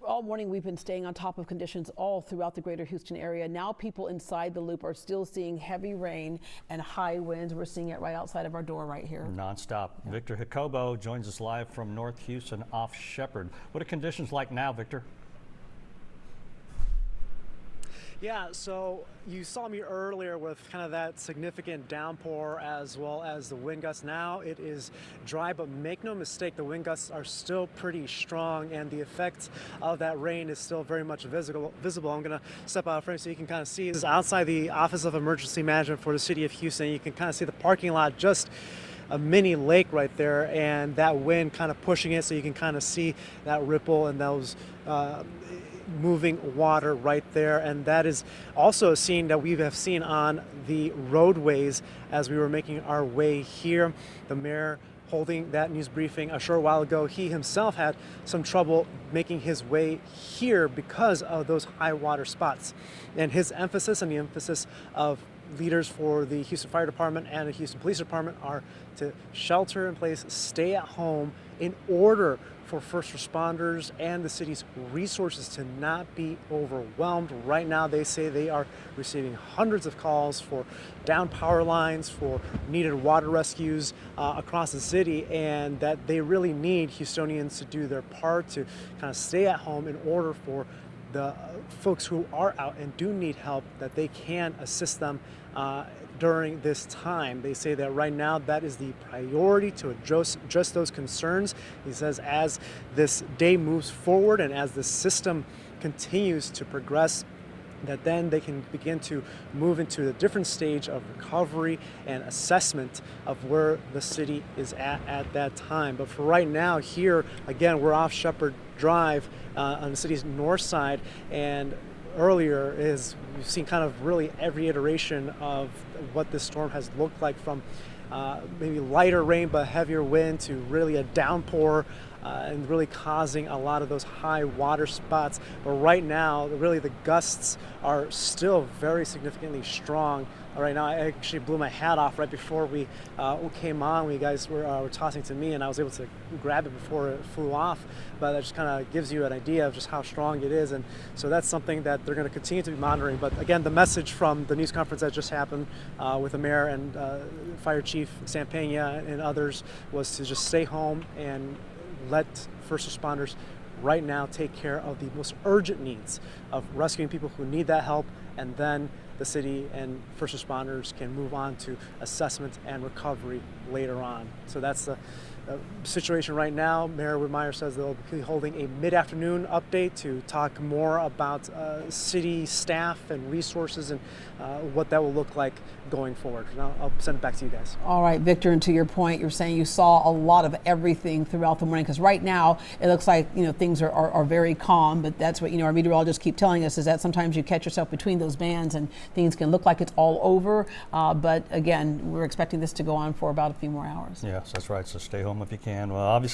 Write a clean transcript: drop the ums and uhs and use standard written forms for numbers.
all morning we've been staying on top of conditions all throughout the greater Houston area. Now people inside the loop are still seeing heavy rain and high winds. We're seeing it right outside of our door right here. Non-stop. Yeah. Victor Jacobo joins us live from North Houston off Shepherd. What are conditions like now, Victor? Yeah, so you saw me earlier with kind of that significant downpour as well as the wind gusts. Now it is dry, but make no mistake, the wind gusts are still pretty strong and the effect of that rain is still very much visible. I'm going to step out of frame so you can kind of see. This is outside the Office of Emergency Management for the City of Houston. You can kind of see the parking lot, just a mini lake right there, and that wind kind of pushing it so you can kind of see that ripple and those moving water right there. And that is also a scene that we have seen on the roadways as we were making our way here. The mayor holding that news briefing a short while ago, he himself had some trouble making his way here because of those high water spots. And his emphasis and the emphasis of leaders for the Houston Fire Department and the Houston Police Department are to shelter in place, stay at home in order for first responders and the city's resources to not be overwhelmed. Right now, they say they are receiving hundreds of calls for down power lines, for needed water rescues across the city, and that they really need Houstonians to do their part to kind of stay at home in order for the folks who are out and do need help, that they can assist them during this time. They say that right now that is the priority, to address those concerns. He says as this day moves forward and as the system continues to progress, that then they can begin to move into a different stage of recovery and assessment of where the city is at that time. But for right now, here again, we're off Shepherd Drive on the city's north side, and earlier we've seen kind of really every iteration of what this storm has looked like, from maybe lighter rain but heavier wind to really a downpour, and really causing a lot of those high water spots. But right now, really the gusts are still very significantly strong. Right now, I actually blew my hat off right before we came on. You guys were tossing to me, and I was able to grab it before it flew off. But that just kind of gives you an idea of just how strong it is. And so that's something that they're going to continue to be monitoring. But again, the message from the news conference that just happened with the mayor and Fire Chief Sam Pena and others was to just stay home and let first responders right now take care of the most urgent needs of rescuing people who need that help, and then the city and first responders can move on to assessment and recovery later on. So that's the situation right now. Mayor Whitmire says they'll be holding a mid-afternoon update to talk more about city staff and resources and what that will look like going forward. And I'll send it back to you guys. All right, Victor, and to your point, you're saying you saw a lot of everything throughout the morning, because right now it looks like, things are very calm, but that's what, our meteorologists keep telling us, is that sometimes you catch yourself between those bands and things can look like it's all over. But again, we're expecting this to go on for about a few more hours. Yes, that's right. So stay home if you can. Well, obviously.